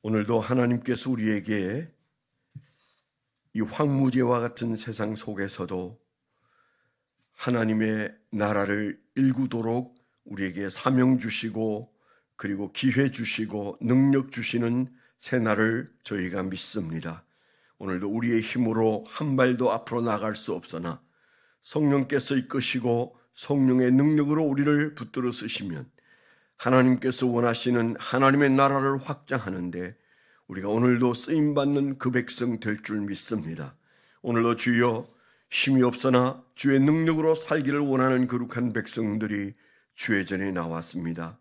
오늘도 하나님께서 우리에게 이 황무지와 같은 세상 속에서도 하나님의 나라를 일구도록 우리에게 사명 주시고 그리고 기회 주시고 능력 주시는 새날을 저희가 믿습니다. 오늘도 우리의 힘으로 한 발도 앞으로 나갈 수 없으나 성령께서 이끄시고 성령의 능력으로 우리를 붙들어 쓰시면 하나님께서 원하시는 하나님의 나라를 확장하는데 우리가 오늘도 쓰임받는 그 백성 될 줄 믿습니다. 오늘도 주여 힘이 없으나 주의 능력으로 살기를 원하는 거룩한 백성들이 주의 전에 나왔습니다.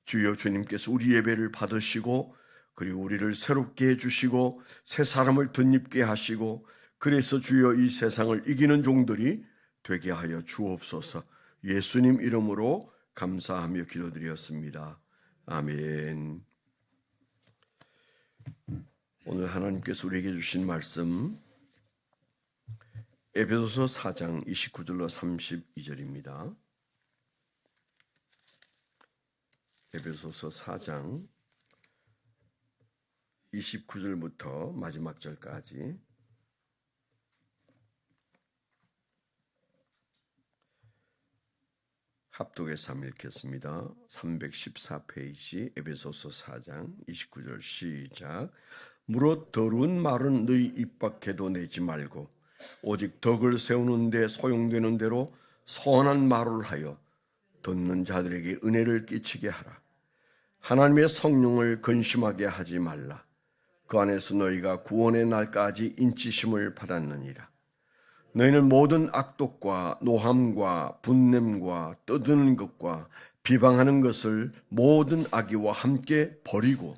주여 주님께서 우리 예배를 받으시고 그리고 우리를 새롭게 해주시고 새 사람을 덧입게 하시고 그래서 주여 이 세상을 이기는 종들이 되게 하여 주옵소서. 예수님 이름으로 감사하며 기도드렸습니다. 아멘. 오늘 하나님께서 우리에게 주신 말씀 에베소서 4장 29절로 32절입니다. 에베소서 4장 29절부터 마지막 절까지 합독해서 한번 읽겠습니다. 314페이지 에베소서 4장 29절 시작. 무릇 더러운 말은 너희 입 밖에도 내지 말고 오직 덕을 세우는 데 소용되는 대로 선한 말을 하여 듣는 자들에게 은혜를 끼치게 하라. 하나님의 성령을 근심하게 하지 말라. 그 안에서 너희가 구원의 날까지 인치심을 받았느니라. 너희는 모든 악독과 노함과 분냄과 떠드는 것과 비방하는 것을 모든 악의와 함께 버리고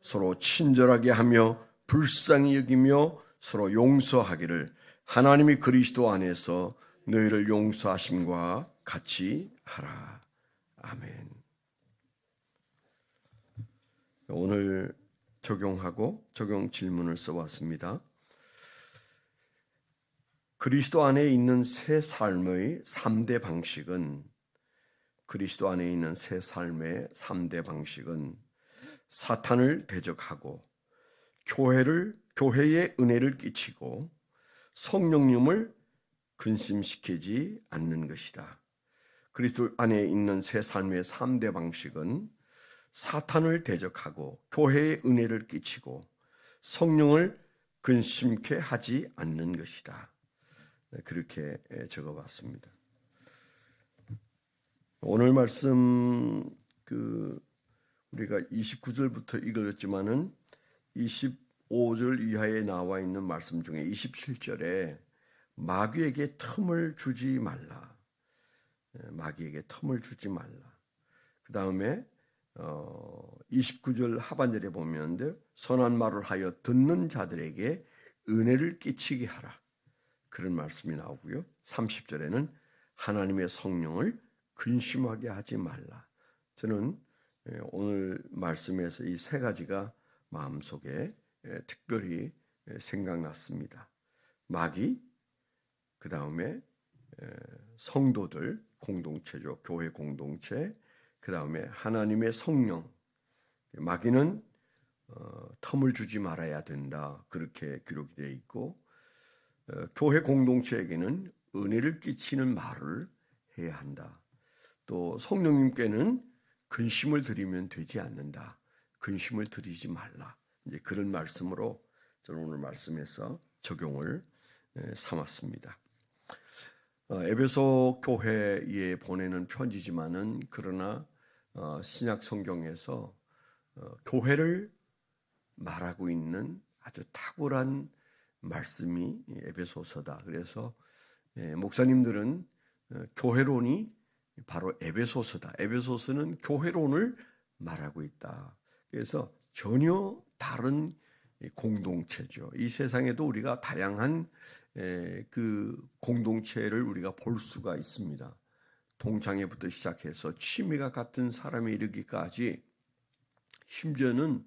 서로 친절하게 하며 불쌍히 여기며 서로 용서하기를 하나님이 그리스도 안에서 너희를 용서하심과 같이 하라. 아멘. 오늘 적용하고 적용 질문을 써봤습니다. 그리스도 안에 있는 새 삶의 3대 방식은 그리스도 안에 있는 새 삶의 3대 방식은 사탄을 대적하고 교회에 은혜를 끼치고 성령님을 근심시키지 않는 것이다. 그리스도 안에 있는 새 삶의 3대 방식은 사탄을 대적하고 교회에 은혜를 끼치고 성령을 근심케 하지 않는 것이다. 그렇게 적어봤습니다. 오늘 말씀 우리가 29절부터 읽었지만은 25절 이하에 나와 있는 말씀 중에 27절에 마귀에게 틈을 주지 말라. 마귀에게 틈을 주지 말라. 그 다음에 29절 하반절에 보면 선한 말을 하여 듣는 자들에게 은혜를 끼치게 하라. 그런 말씀이 나오고요. 30절에는 하나님의 성령을 근심하게 하지 말라. 저는 오늘 말씀에서 이 세 가지가 마음속에 특별히 생각났습니다. 마귀, 그 다음에 성도들 공동체죠. 교회 공동체, 그 다음에 하나님의 성령. 마귀는 텀을 주지 말아야 된다. 그렇게 기록이 되어 있고 교회 공동체에게는 은혜를 끼치는 말을 해야 한다. 또 성령님께는 근심을 드리면 되지 않는다. 근심을 드리지 말라. 이제 그런 말씀으로 저는 오늘 말씀에서 적용을 삼았습니다. 에베소 교회에 보내는 편지지만은 그러나 신약 성경에서 교회를 말하고 있는 아주 탁월한 말씀이 에베소서다. 그래서 목사님들은 교회론이 바로 에베소서다. 에베소서는 교회론을 말하고 있다. 그래서 전혀 다른 공동체죠. 이 세상에도 우리가 다양한 그 공동체를 우리가 볼 수가 있습니다. 동창회부터 시작해서 취미가 같은 사람에 이르기까지 심지어는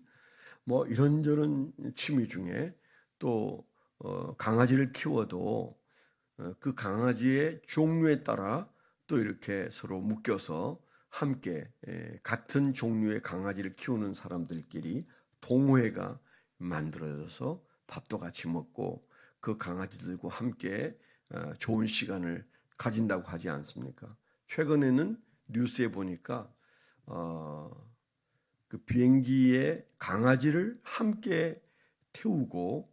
뭐 이런저런 취미 중에 또 강아지를 키워도 그 강아지의 종류에 따라 또 이렇게 서로 묶여서 함께 같은 종류의 강아지를 키우는 사람들끼리 동호회가 만들어져서 밥도 같이 먹고 그 강아지들과 함께 좋은 시간을 가진다고 하지 않습니까? 최근에는 뉴스에 보니까 그 비행기에 강아지를 함께 태우고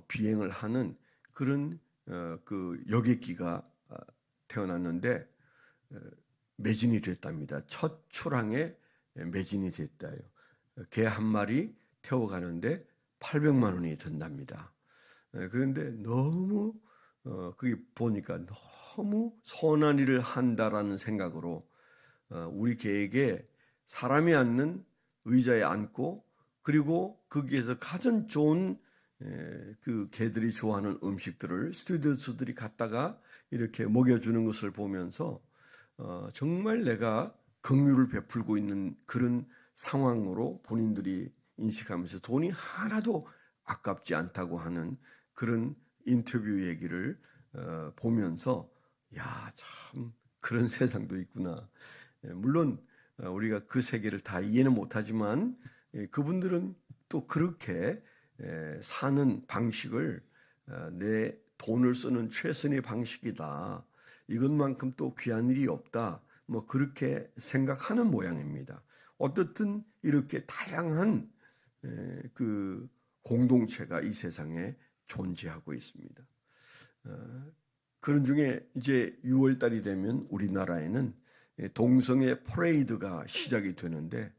비행을 하는 그런 그 여객기가 태어났는데 매진이 됐답니다. 첫 출항에 매진이 됐다요. 개 한 마리 태워가는데 800만 원이 든답니다. 그런데 너무 그게 보니까 너무 선한 일을 한다라는 생각으로 우리 개에게 사람이 앉는 의자에 앉고 그리고 거기에서 가장 좋은 그 개들이 좋아하는 음식들을 스튜디오스들이 갖다가 이렇게 먹여주는 것을 보면서 정말 내가 긍휼을 베풀고 있는 그런 상황으로 본인들이 인식하면서 돈이 하나도 아깝지 않다고 하는 그런 인터뷰 얘기를 보면서 야, 참 그런 세상도 있구나. 물론 우리가 그 세계를 다 이해는 못하지만 그분들은 또 그렇게 사는 방식을 내 돈을 쓰는 최선의 방식이다. 이것만큼 또 귀한 일이 없다. 뭐 그렇게 생각하는 모양입니다. 어떻든 이렇게 다양한 그 공동체가 이 세상에 존재하고 있습니다. 그런 중에 이제 6월 달이 되면 우리나라에는 동성애 퍼레이드가 시작이 되는데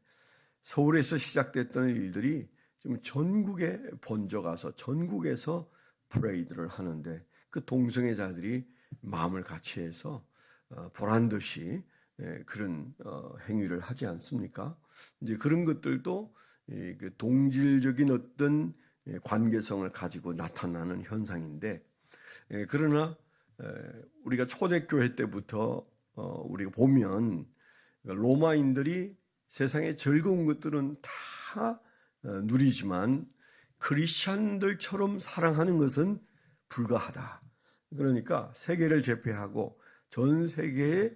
서울에서 시작됐던 일들이 지금 전국에 번져가서 전국에서 퍼레이드를 하는데 그 동성애자들이 마음을 같이해서 보란 듯이 그런 행위를 하지 않습니까? 이제 그런 것들도 그 동질적인 어떤 관계성을 가지고 나타나는 현상인데 그러나 우리가 초대교회 때부터 우리가 보면 로마인들이 세상의 즐거운 것들은 다 누리지만 크리스찬들처럼 사랑하는 것은 불가하다. 그러니까 세계를 제패하고 전 세계에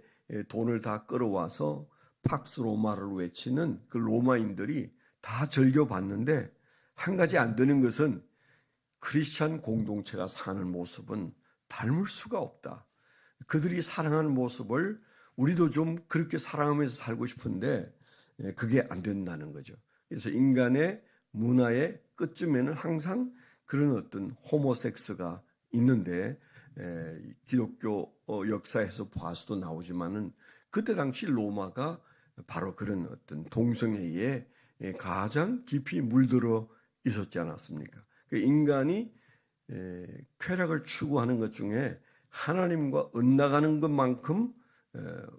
돈을 다 끌어와서 팍스 로마를 외치는 그 로마인들이 다 즐겨봤는데 한 가지 안 되는 것은 크리스찬 공동체가 사는 모습은 닮을 수가 없다. 그들이 사랑하는 모습을 우리도 좀 그렇게 사랑하면서 살고 싶은데 그게 안 된다는 거죠. 그래서 인간의 문화의 끝쯤에는 항상 그런 어떤 호모섹스가 있는데 기독교 역사에서 봐서도 나오지만은 그때 당시 로마가 바로 그런 어떤 동성애에 가장 깊이 물들어 있었지 않았습니까? 인간이 쾌락을 추구하는 것 중에 하나님과 엇나가는 것만큼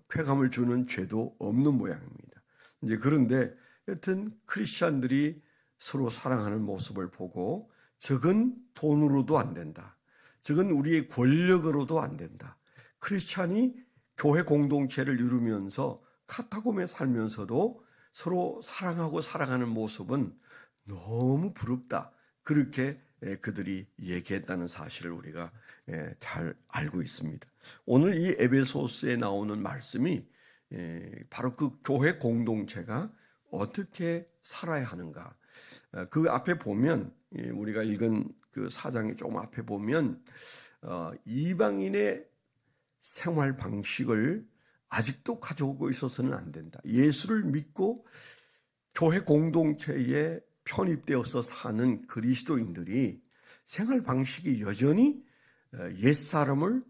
쾌감을 주는 죄도 없는 모양입니다. 이제 그런데 여튼 크리스찬들이 서로 사랑하는 모습을 보고 저건 돈으로도 안 된다. 저건 우리의 권력으로도 안 된다. 크리스찬이 교회 공동체를 이루면서 카타콤에 살면서도 서로 사랑하고 살아가는 모습은 너무 부럽다. 그렇게 그들이 얘기했다는 사실을 우리가 잘 알고 있습니다. 오늘 이 에베소서에 나오는 말씀이 바로 그 교회 공동체가 어떻게 살아야 하는가. 그 앞에 보면 우리가 읽은 그 4장의 조금 앞에 보면 이방인의 생활 방식을 아직도 가져오고 있어서는 안 된다. 예수를 믿고 교회 공동체에 편입되어서 사는 그리스도인들이 생활 방식이 여전히 옛사람을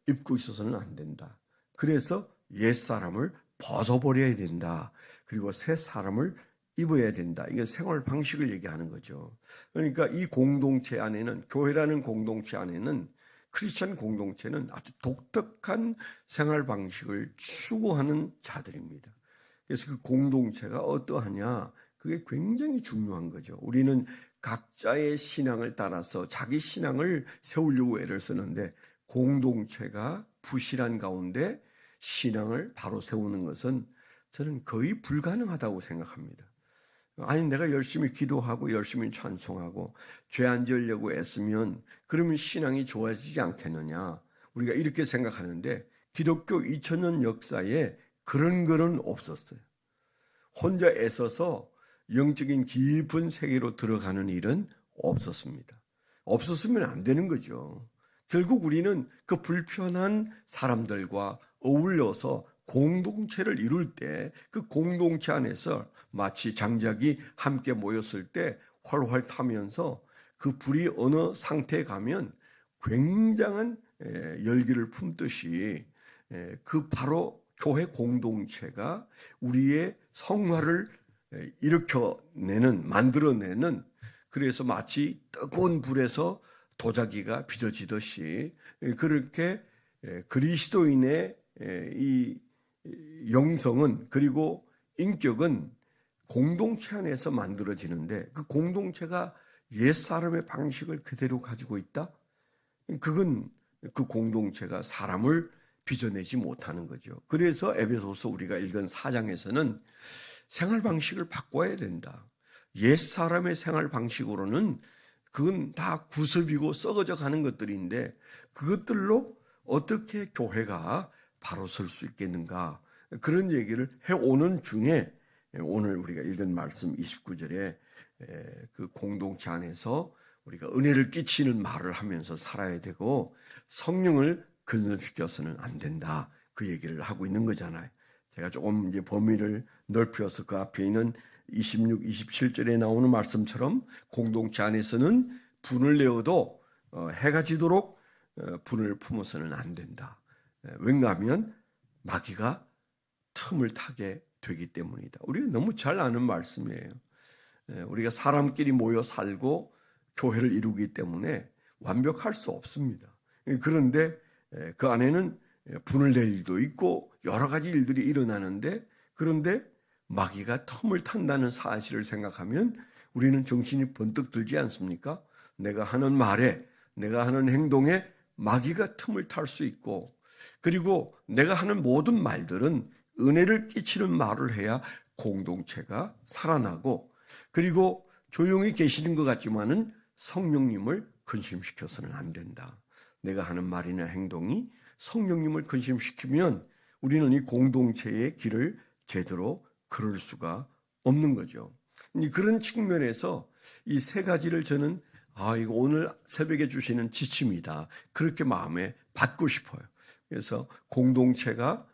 입고 있어서는 안 된다. 그래서 옛사람을 벗어버려야 된다. 그리고 새 사람을 입어야 된다. 이게 생활 방식을 얘기하는 거죠. 그러니까 이 공동체 안에는, 교회라는 공동체 안에는, 크리스천 공동체는 아주 독특한 생활 방식을 추구하는 자들입니다. 그래서 그 공동체가 어떠하냐, 그게 굉장히 중요한 거죠. 우리는 각자의 신앙을 따라서 자기 신앙을 세우려고 애를 쓰는데 공동체가 부실한 가운데 신앙을 바로 세우는 것은 저는 거의 불가능하다고 생각합니다. 아니 내가 열심히 기도하고 열심히 찬송하고 죄 안 지으려고 애쓰면 그러면 신앙이 좋아지지 않겠느냐. 우리가 이렇게 생각하는데 기독교 2000년 역사에 그런 글은 없었어요. 혼자 애써서 영적인 깊은 세계로 들어가는 일은 없었습니다. 없었으면 안 되는 거죠. 결국 우리는 그 불편한 사람들과 어울려서 공동체를 이룰 때 그 공동체 안에서 마치 장작이 함께 모였을 때 활활 타면서 그 불이 어느 상태에 가면 굉장한 열기를 품듯이 그 바로 교회 공동체가 우리의 성화를 만들어내는, 그래서 마치 뜨거운 불에서 도자기가 빚어지듯이 그렇게 그리스도인의 이 영성은, 그리고 인격은 공동체 안에서 만들어지는데, 그 공동체가 옛사람의 방식을 그대로 가지고 있다? 그건 그 공동체가 사람을 빚어내지 못하는 거죠. 그래서 에베소서 우리가 읽은 4장에서는 생활 방식을 바꿔야 된다. 옛사람의 생활 방식으로는 그건 다 구습이고 썩어져 가는 것들인데, 그것들로 어떻게 교회가 바로 설 수 있겠는가, 그런 얘기를 해오는 중에 오늘 우리가 읽은 말씀 29절에 그 공동체 안에서 우리가 은혜를 끼치는 말을 하면서 살아야 되고 성령을 근심시켜서는 안 된다, 그 얘기를 하고 있는 거잖아요. 제가 조금 이제 범위를 넓혀서 그 앞에 있는 26, 27절에 나오는 말씀처럼 공동체 안에서는 분을 내어도 해가 지도록 분을 품어서는 안 된다. 왜냐하면 마귀가 틈을 타게 되기 때문이다. 우리가 너무 잘 아는 말씀이에요. 우리가 사람끼리 모여 살고 교회를 이루기 때문에 완벽할 수 없습니다. 그런데 그 안에는 분을 낼 일도 있고 여러 가지 일들이 일어나는데, 그런데 마귀가 틈을 탄다는 사실을 생각하면 우리는 정신이 번뜩 들지 않습니까? 내가 하는 말에, 내가 하는 행동에 마귀가 틈을 탈 수 있고, 그리고 내가 하는 모든 말들은 은혜를 끼치는 말을 해야 공동체가 살아나고, 그리고 조용히 계시는 것 같지만은 성령님을 근심시켜서는 안 된다. 내가 하는 말이나 행동이 성령님을 근심시키면 우리는 이 공동체의 길을 제대로 걸을 수가 없는 거죠. 그런 측면에서 이 세 가지를 저는 이거 오늘 새벽에 주시는 지침이다, 그렇게 마음에 받고 싶어요. 그래서 공동체가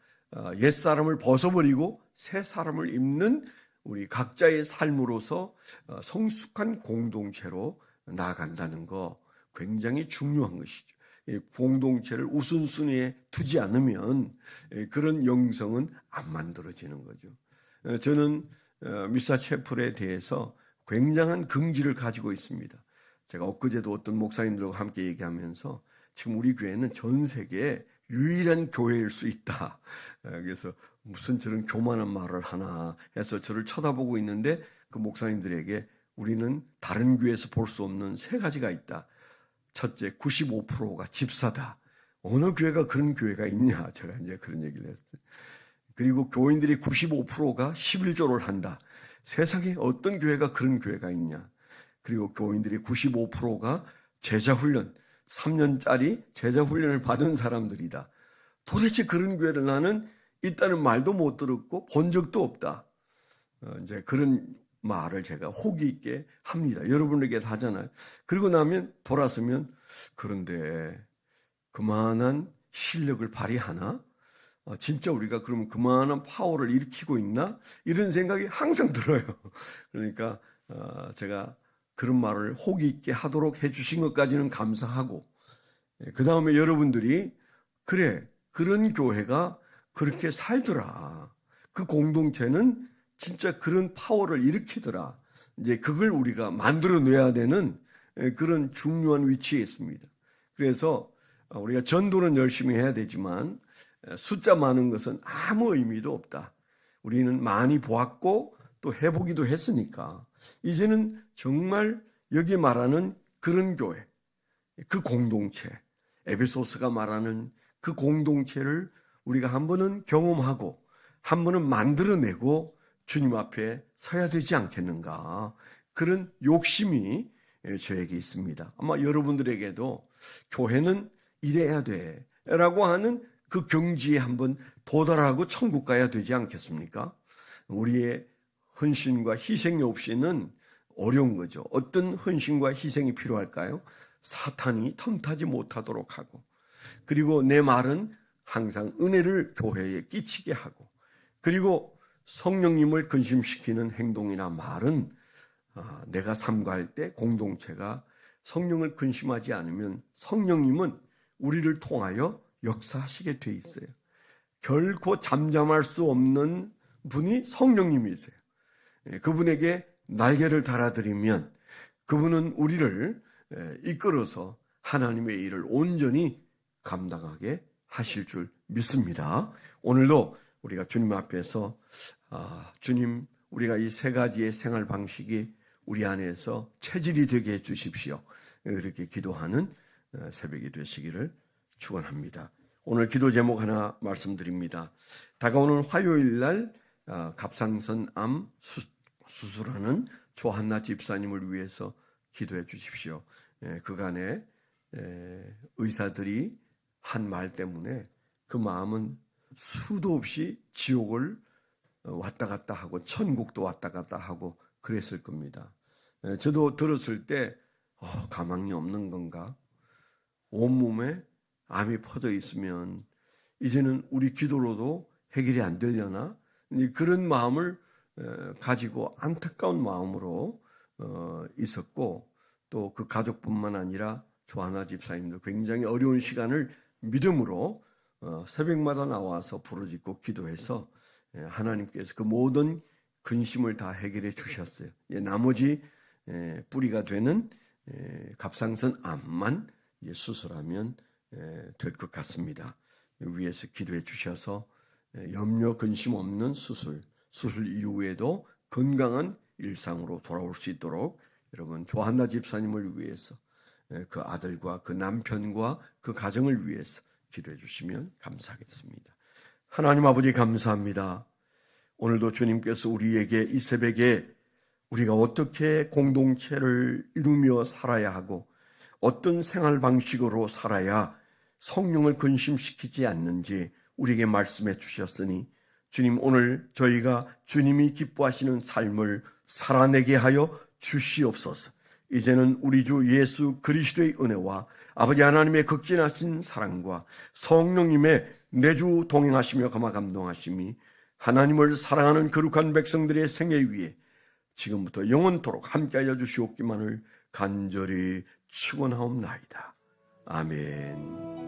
옛사람을 벗어버리고 새 사람을 입는 우리 각자의 삶으로서 성숙한 공동체로 나아간다는 거 굉장히 중요한 것이죠. 공동체를 우선순위에 두지 않으면 그런 영성은 안 만들어지는 거죠. 저는 미사 채플에 대해서 굉장한 긍지를 가지고 있습니다. 제가 엊그제도 어떤 목사님들과 함께 얘기하면서 지금 우리 교회는 전 세계에 유일한 교회일 수 있다. 그래서 무슨 저런 교만한 말을 하나 해서 저를 쳐다보고 있는데, 그 목사님들에게 우리는 다른 교회에서 볼 수 없는 세 가지가 있다. 첫째, 95%가 집사다. 어느 교회가 그런 교회가 있냐, 제가 이제 그런 얘기를 했어요. 그리고 교인들이 95%가 11조를 한다. 세상에 어떤 교회가 그런 교회가 있냐. 그리고 교인들이 95%가 제자훈련, 3년짜리 제자훈련을 받은 사람들이다. 도대체 그런 교회를 나는 있다는 말도 못 들었고 본 적도 없다. 이제 그런 말을 제가 호기 있게 합니다. 여러분에게도 하잖아요. 그리고 나면 돌아서면, 그런데 그만한 실력을 발휘하나? 진짜 우리가 그러면 그만한 파워를 일으키고 있나? 이런 생각이 항상 들어요. 그러니까 제가 그런 말을 호기 있게 하도록 해주신 것까지는 감사하고, 그 다음에 여러분들이 그래, 그런 교회가 그렇게 살더라, 그 공동체는 진짜 그런 파워를 일으키더라, 이제 그걸 우리가 만들어내야 되는 그런 중요한 위치에 있습니다. 그래서 우리가 전도는 열심히 해야 되지만 숫자 많은 것은 아무 의미도 없다. 우리는 많이 보았고 또 해보기도 했으니까 이제는 정말 여기 말하는 그런 교회, 그 공동체, 에베소서가 말하는 그 공동체를 우리가 한 번은 경험하고 한 번은 만들어내고 주님 앞에 서야 되지 않겠는가, 그런 욕심이 저에게 있습니다. 아마 여러분들에게도 교회는 이래야 돼 라고 하는 그 경지에 한번 도달하고 천국 가야 되지 않겠습니까? 우리의 헌신과 희생이 없이는 어려운 거죠. 어떤 헌신과 희생이 필요할까요? 사탄이 틈타지 못하도록 하고, 그리고 내 말은 항상 은혜를 교회에 끼치게 하고, 그리고 성령님을 근심시키는 행동이나 말은 내가 삼가할 때 공동체가 성령을 근심하지 않으면 성령님은 우리를 통하여 역사하시게 돼 있어요. 결코 잠잠할 수 없는 분이 성령님이세요. 그분에게 날개를 달아드리면 그분은 우리를 이끌어서 하나님의 일을 온전히 감당하게 하실 줄 믿습니다. 오늘도 우리가 주님 앞에서 주님, 우리가 이 세 가지의 생활 방식이 우리 안에서 체질이 되게 해 주십시오. 이렇게 기도하는 새벽이 되시기를 축원합니다. 오늘 기도 제목 하나 말씀드립니다. 다가오는 화요일 날 갑상선 암 수술하는 조한나 집사님을 위해서 기도해 주십시오. 그간에 의사들이 한 말 때문에 그 마음은 수도 없이 지옥을 왔다 갔다 하고 천국도 왔다 갔다 하고 그랬을 겁니다. 저도 들었을 때 가망이 없는 건가? 온몸에 암이 퍼져 있으면 이제는 우리 기도로도 해결이 안 되려나? 그런 마음을 가지고 안타까운 마음으로 있었고, 또 그 가족뿐만 아니라 조하나 집사님도 굉장히 어려운 시간을 믿음으로 새벽마다 나와서 부르짖고 기도해서 하나님께서 그 모든 근심을 다 해결해 주셨어요. 나머지 뿌리가 되는 갑상선 암만 수술하면 될 것 같습니다. 위에서 기도해 주셔서 염려 근심 없는 수술 이후에도 건강한 일상으로 돌아올 수 있도록 여러분 조한나 집사님을 위해서 그 아들과 그 남편과 그 가정을 위해서 기도해 주시면 감사하겠습니다. 하나님 아버지 감사합니다. 오늘도 주님께서 우리에게 이 새벽에 우리가 어떻게 공동체를 이루며 살아야 하고 어떤 생활 방식으로 살아야 성령을 근심시키지 않는지 우리에게 말씀해 주셨으니 주님, 오늘 저희가 주님이 기뻐하시는 삶을 살아내게 하여 주시옵소서. 이제는 우리 주 예수 그리스도의 은혜와 아버지 하나님의 극진하신 사랑과 성령님의 내주 동행하시며 감화 감동하심이 하나님을 사랑하는 거룩한 백성들의 생애 위에 지금부터 영원토록 함께하여 주시옵기만을 간절히 축원하옵나이다. 아멘.